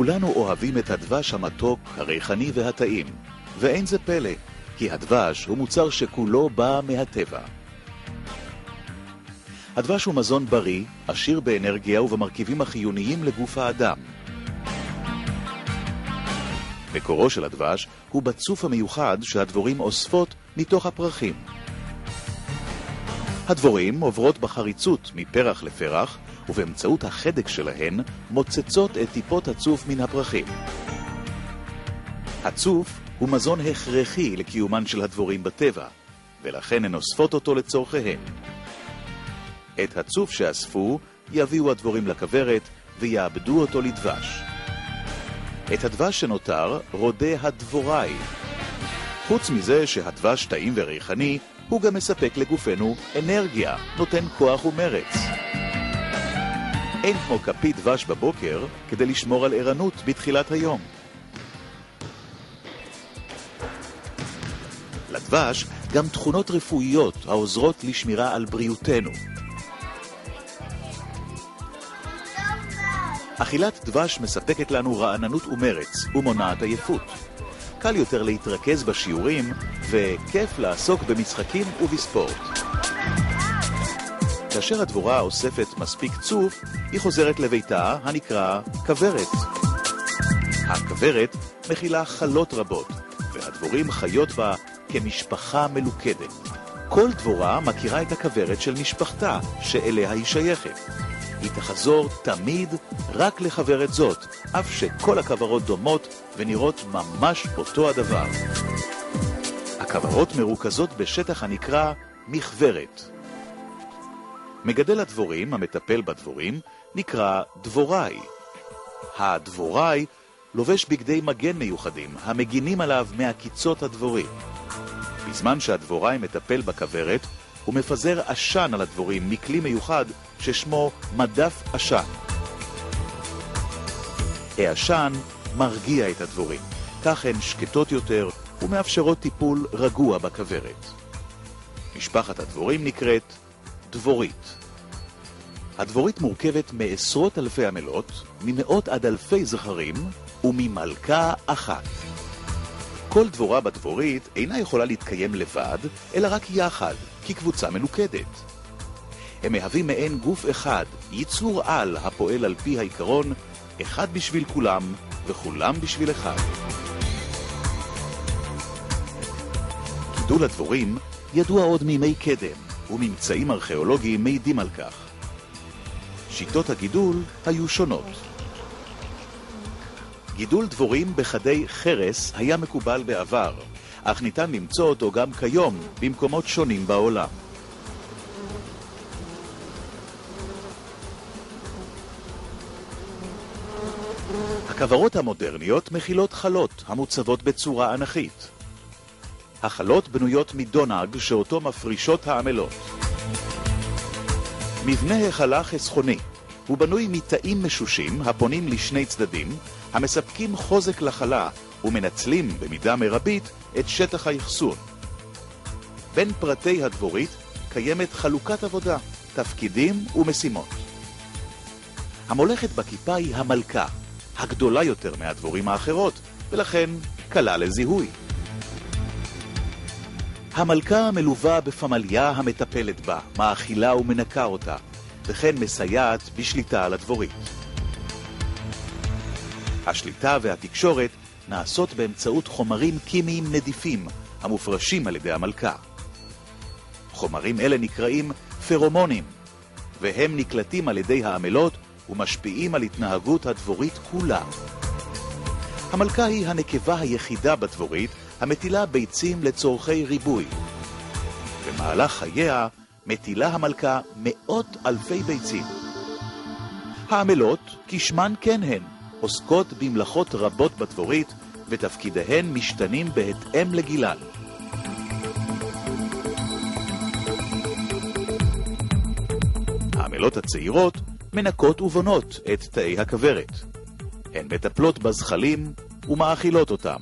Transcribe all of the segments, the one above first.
כולנו אוהבים את הדבש המתוק, הריחני והטעים, ואין זה פלא, כי הדבש הוא מוצר שכולו בא מהטבע. הדבש הוא מזון בריא, עשיר באנרגיה ובמרכיבים החיוניים לגוף האדם. מקורו של הדבש הוא בצוף המיוחד שהדבורים אוספות מתוך הפרחים. הדבורים עוברות בחריצות מפרח לפרח, ובאמצעות החדק שלהן מוצצות את טיפות הצוף מן הפרחים. הצוף הוא מזון הכרחי לקיומן של הדבורים בטבע, ולכן הן אוספות אותו לצורכיהן. את הצוף שאספו יביאו הדבורים לכוורת ויעבדו אותו לדבש. את הדבש שנותר רודה הדבוראי. חוץ מזה שהדבש טעים וריחני, הוא גם מספק לגופנו אנרגיה, נותן כוח ומרץ. אין כמו כפית דבש בבוקר כדי לשמור על ערנות בתחילת היום. לדבש גם תכונות רפואיות העוזרות לשמירה על בריאותנו. אכילת דבש מספקת לנו רעננות ומרץ ומונעת עייפות. קל יותר להתרכז בשיעורים וכיף לעסוק במשחקים ובספורט. כאשר הדבורה אוספת מספיק צוף, היא חוזרת לביתה הנקרא כוורת. הכוורת מכילה חלות רבות, והדבורים חיות בה כמשפחה מלוכדת. כל דבורה מכירה את הכוורת של משפחתה, שאליה היא שייכת. היא תחזור תמיד רק לכוורת זאת, אף שכל הכוורות דומות ונראות ממש אותו הדבר. הכוורות מרוכזות בשטח הנקרא מכוורת. מגדל הדבורים המטפל בדבורים נקרא דבוראי. הדבוראי לובש בגדי מגן מיוחדים המגינים עליו מהקיצות הדבורי. בזמן שהדבוראי מטפל בכוורת, הוא מפזר עשן על הדבורים מכלי מיוחד ששמו מדף עשן. העשן מרגיע את הדבורים, כך הן שקטות יותר ומאפשרות טיפול רגוע בכוורת. משפחת הדבורים נקראת דבורית. הדבורית מורכבת מעשרות אלפי עמלות, ממאות עד אלפי זכרים וממלכה אחת. כל דבורה בדבורית אינה יכולה להתקיים לבד, אלא רק יחד, כקבוצה מלוכדת. הם מהווים מעין גוף אחד, ייצור על הפועל על פי העיקרון, אחד בשביל כולם וכולם בשביל אחד. גידול הדבורים ידוע עוד מימי קדם, וממצאים ארכיאולוגיים מעידים על כך. שיטות הגידול היו שונות. גידול דבורים בחדי חרס היה מקובל בעבר, אך ניתן למצוא אותו גם כיום במקומות שונים בעולם. הכוורות המודרניות מכילות חלות המוצבות בצורה אנכית. החלות בנויות מדונג שאותו מפרישות העמלות. מבנה החלה חסכוני. הוא בנוי מתאים משושים הפונים לשני צדדים, המספקים חוזק לחלה ומנצלים במידה מרבית את שטח היחסון. בין פרטי הדבורית קיימת חלוקת עבודה, תפקידים ומשימות. המולכת בכיפה היא המלכה, הגדולה יותר מהדבורים האחרות, ולכן קלה לזיהוי. המלכה מלווה בפמליה המטפלת בה, מאכילה ומנקה אותה, וכן מסייעת בשליטה על הדבורית. השליטה והתקשורת נעשות באמצעות חומרים כימיים נדיפים המופרשים על ידי המלכה. חומרים אלה נקראים פרומונים, והם נקלטים על ידי העמלות ומשפיעים על התנהגות הדבורית כולה. המלכה היא הנקבה היחידה בדבורית המטילה ביצים לצורכי ריבוי. במהלך חייה מטילה המלכה מאות אלפי ביצים. העמלות, כשמן כן הן, עוסקות במלאכות רבות בדבורית, ותפקידיהן משתנים בהתאם לגילן. העמלות הצעירות מנקות ובונות את תאי הכוורת. הן מטפלות בזחלים ומאכילות אותם.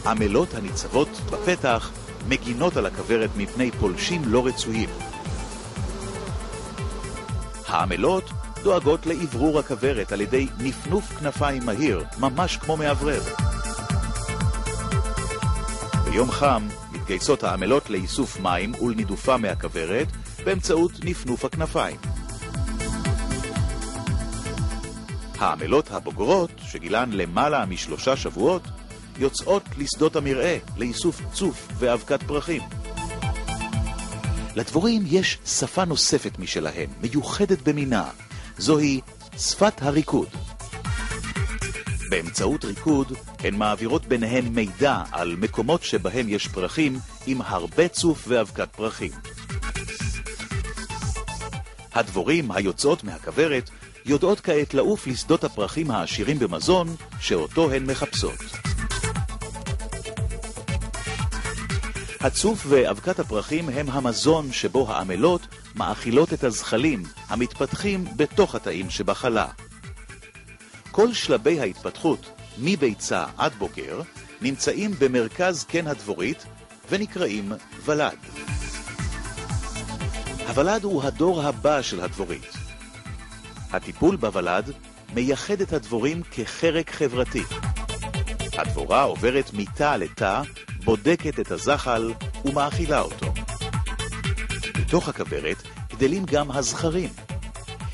עמלות הניצבות בפתח מגינות על הכוורת מפני פולשים לא רצויים. העמלות דואגות לעברור הכוורת על ידי נפנוף כנפיים מהיר, ממש כמו מאוורר. ביום חם מתגייסות העמלות לאיסוף מים ולנידופה מהכוורת באמצעות נפנוף הכנפיים. העמלות הבוגרות, שגילן למעלה מ3 שבועות, יוצאות לשדות המרעה לאיסוף צוף ואבקת פרחים. לדבורים יש שפה נוספת משלהם, מיוחדת במינה. זוהי שפת הריקוד. באמצעות ריקוד הן מעבירות ביניהן מידע על מקומות שבהם יש פרחים עם הרבה צוף ואבקת פרחים. הדבורים היוצאות מהכוורת יודעות כעת לעוף לשדות הפרחים העשירים במזון שאותו הן מחפשות. הצוף ואבקת הפרחים הם המזון שבו העמלות מאכילות את הזחלים המתפתחים בתוך התאים שבחלה. כל שלבי ההתפתחות, מביצה עד בוגר, נמצאים במרכז קן הדבורית ונקראים ולד. הוולד הוא הדור הבא של הדבורית. הטיפול בוולד מייחד את הדבורים כחרק חברתי. הדבורה עוברת מתא לתא, בודקת את הזחל ומאכילה אותו. בתוך הכוורת גדלים גם הזכרים.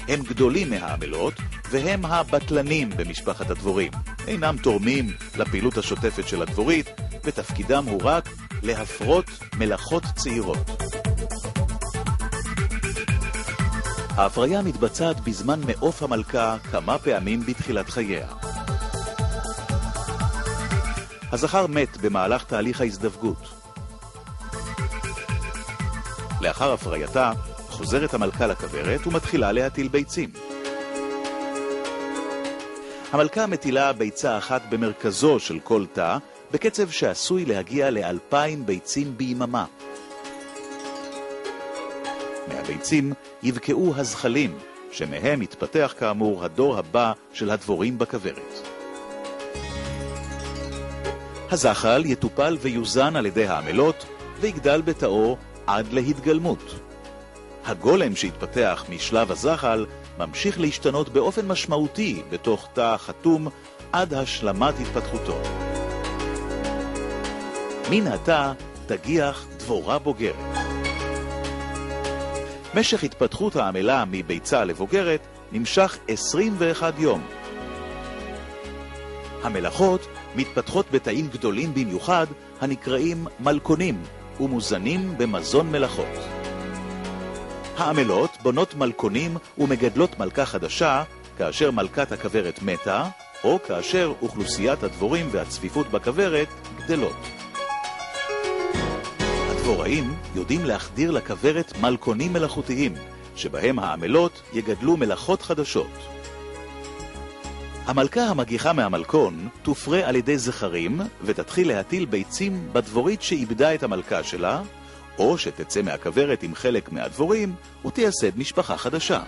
הם גדולים מהעמלות והם הבטלנים במשפחת הדבורים. אינם תורמים לפעילות השוטפת של הדבורית, ותפקידם הוא רק להפרות מלאכות צעירות. ההפריה מתבצעת בזמן מעוף המלכה כמה פעמים בתחילת חייה. הזכר מת במהלך תהליך ההזדווגות. לאחר הפרייתה חוזרת המלכה לכוורת ומתחילה להטיל ביצים. המלכה מטילה ביצה אחת במרכזו של כל תא, בקצב שעשוי להגיע ל2,000 ביצים ביממה. מהביצים יבקעו הזחלים, שמהם יתפתח כאמור הדור הבא של הדבורים בכוורת. הזחל יטופל ויוזן על ידי העמלות ויגדל בתאו עד להתגלמות. הגולם שהתפתח משלב הזחל ממשיך להשתנות באופן משמעותי בתוך תא חתום עד השלמת התפתחותו. מן התא תגיח דבורה בוגרת. משך התפתחות העמלה מביצה לבוגרת נמשך 21 יום. המלאכות מתפתחות בתאים גדולים במיוחד הנקראים מלכונים ומוזנים במזון מלאכות. העמלות בונות מלכונים ומגדלות מלכה חדשה כאשר מלכת הכוורת מתה או כאשר אוכלוסיית הדבורים והצפיפות בכוורת גדלות. הדבוראים יודעים להחדיר לכוורת מלכונים מלאכותיים שבהם העמלות יגדלו מלאכות חדשות. המלכה המגיחה מהמלכון תופרה על ידי זכרים ותתחיל להטיל ביצים בדבורית שאיבדה את המלכה שלה, או שתצא מהכוורת עם חלק מהדבורים ותייסד משפחה חדשה.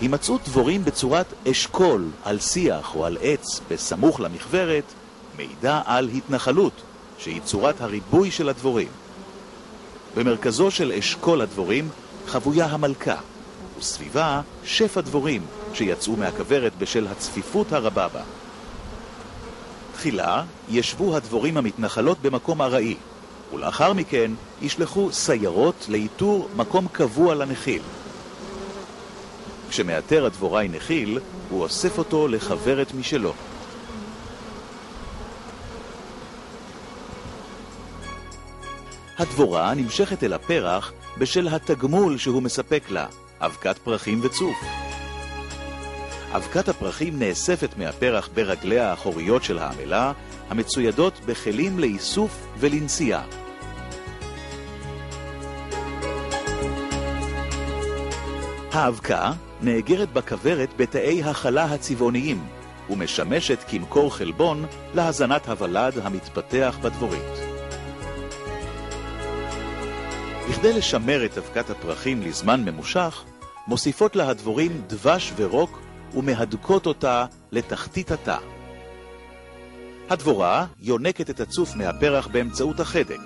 הימצאות דבורים בצורת אשכול על שיח או על עץ בסמוך למכוורת מעידה על התנחלות, שהיא צורת הריבוי של הדבורים. במרכזו של אשכול הדבורים חבויה המלכה, וסביבה שפע דבורים שיצאו מהכוורת בשל הצפיפות הרבה בה. תחילה ישבו הדבורים המתנחלות במקום ארעי, ולאחר מכן ישלחו סיירות לאיתור מקום קבוע לנחיל. כשמאתר הדבוראי נחיל, הוא אוסף אותו לחוורת משלו. הדבורה נמשכת אל הפרח בשל התגמול שהוא מספק לה, אבקת פרחים וצוף. אבקת הפרחים נאספת מהפרח ברגליה האחוריות של העמלה, המצוידות בכלים לאיסוף ולנסיעה. האבקה נאגרת בכוורת בתאי החלה הצבעוניים, ומשמשת כמקור חלבון להזנת הוולד המתפתח בדבורית. בכדי לשמר את אבקת הפרחים לזמן ממושך, מוסיפות לה הדבורים דבש ורוק ומהדקות אותה לתחתית התא. הדבורה יונקת את הצוף מהפרח באמצעות החדק.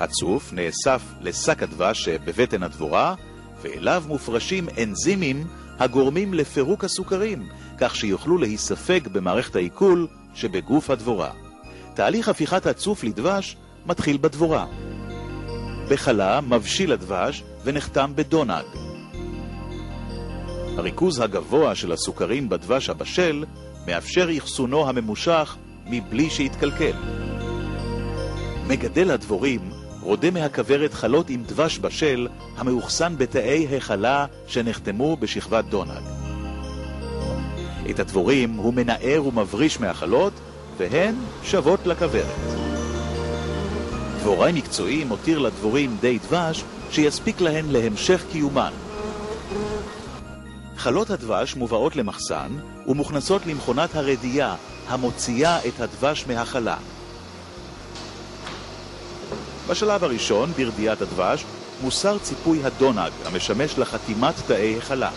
הצוף נאסף לשק הדבש שבבטן הדבורה, ואליו מופרשים אנזימים הגורמים לפירוק הסוכרים, כך שיוכלו להיספג במערכת העיכול שבגוף הדבורה. תהליך הפיכת הצוף לדבש מתחיל בדבורה. בחלה מבשיל הדבש ונחתם בדונג. הריכוז הגבוה של הסוכרים בדבש הבשל מאפשר אחסונו הממושך מבלי שיתקלקל. מגדל הדבורים רודה מהכוורת חלות עם דבש בשל המאוחסן בתאי החלה שנחתמו בשכבת דונג. את הדבורים הוא מנער ומבריש מהחלות, והן שוות לכוורת. דבוראי מקצועי מותיר לדבורים די דבש שיספיק להן להמשך קיומן. חלות הדבש מובאות למחסן ומוכנסות למכונת הרדייה המוציאה את הדבש מהחלה. בשלב הראשון, ברדיית הדבש, מוסר ציפוי הדונג המשמש לחתימת תאי החלה.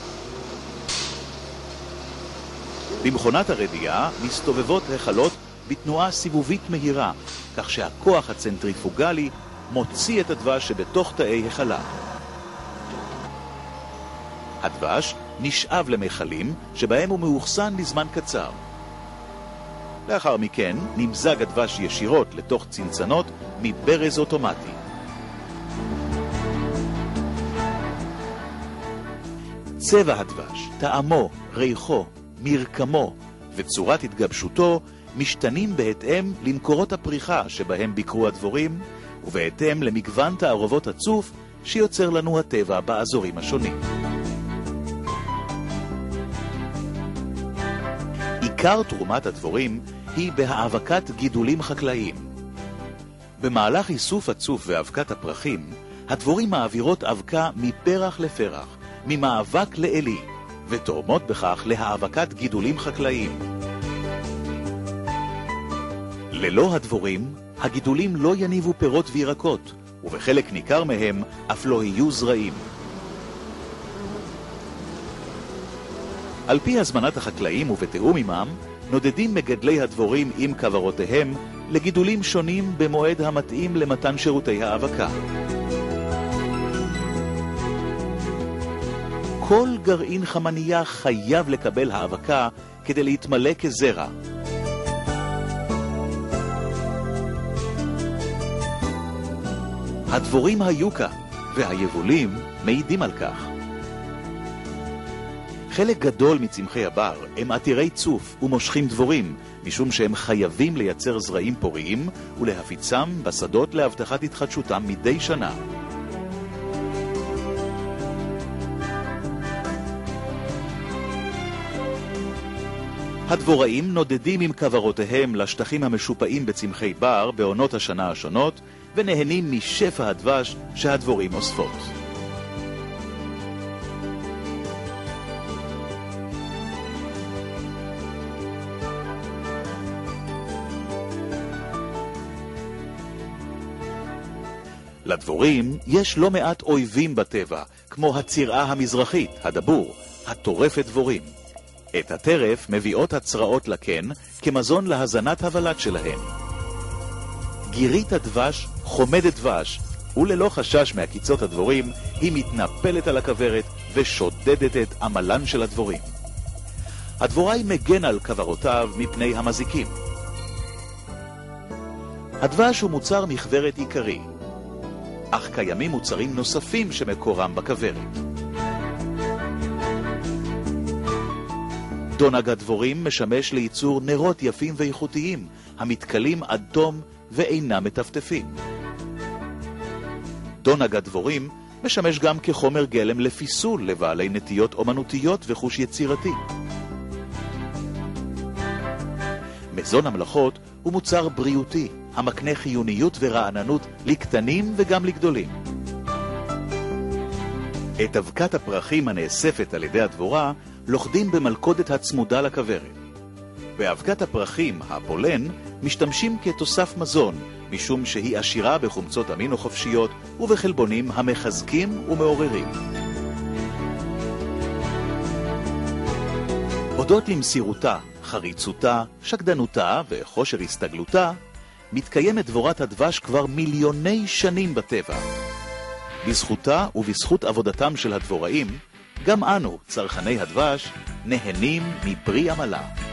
במכונת הרדייה מסתובבות החלות בתנועה סיבובית מהירה, כך שהכוח הצנטריפוגלי מוציא את הדבש שבתוך תאי החלה. הדבש נשאב למכלים שבהם הוא מאוחסן לזמן קצר. לאחר מכן נמזג הדבש ישירות לתוך צנצנות מברז אוטומטי. צבע הדבש, טעמו, ריחו, מרקמו וצורת התגבשותו משתנים בהתאם למקורות הפריחה שבהם ביקרו הדבורים ובהתאם למגוון תערובות הצוף שיוצר לנו הטבע באזורים השונים. עיקר תרומת הדבורים היא בהאבקת גידולים חקלאיים. במהלך איסוף הצוף והאבקת הפרחים, הדבורים מעבירות אבקה מפרח לפרח, ממאבק לאלי, ותורמות בכך להאבקת גידולים חקלאיים. ללא הדבורים, הגידולים לא יניבו פירות וירקות, ובחלק ניכר מהם אף לא יהיו זרעים. על פי הזמנת החקלאים ובתיאום עמם, נודדים מגדלי הדבורים עם כוורותיהם לגידולים שונים במועד המתאים למתן שירותי האבקה. כל גרעין חמנייה חייב לקבל האבקה כדי להתמלא כזרע. הדבורים היוקה והיבולים מעידים על כך. חלק גדול מצמחי הבר הם עתירי צוף ומושכים דבורים, משום שהם חייבים לייצר זרעים פוריים ולהפיצם בשדות להבטחת התחדשותם מדי שנה. הדבוראים נודדים עם כוורותיהם לשטחים המשופעים בצמחי בר בעונות השנה השונות, ונהנים משפע הדבש שהדבורים אוספות. לדבורים יש לא מעט אויבים בטבע, כמו הצירעה המזרחית, הדבור, הטורפת דבורים. את הטרף מביאות הצרעות לקן כמזון להזנת הוולד שלהן. גירית הדבש חומדת דבש, וללא חשש מהקיצות הדבורים, היא מתנפלת על הכוורת ושודדת את עמלן של הדבורים. הדבוראי מגן על כוורותיו מפני המזיקים. הדבש הוא מוצר מכוורת עיקרי, אך קיימים מוצרים נוספים שמקורם בכוורת. דונג הדבורים משמש לייצור נרות יפים ואיכותיים, המתכלים עד תום ואינם מטפטפים. דונג הדבורים משמש גם כחומר גלם לפיסול לבעלי נטיות אומנותיות וחוש יצירתי. מזון המלאכות הוא מוצר בריאותי, המקנה חיוניות ורעננות לקטנים וגם לגדולים. את אבקת הפרחים הנאספת על ידי הדבורה לוכדים במלכודת הצמודה לכוורת. באבקת הפרחים, הפולן, משתמשים כתוסף מזון, משום שהיא עשירה בחומצות אמינו חופשיות ובחלבונים המחזקים ומעוררים. הודות למסירותה, חריצותה, שקדנותה וכושר הסתגלותה, מתקיימת דבורת הדבש כבר מיליוני שנים בטבע. בזכותה ובזכות עבודתם של הדבוראים, גם אנו, צרכני הדבש, נהנים מפרי עמלה.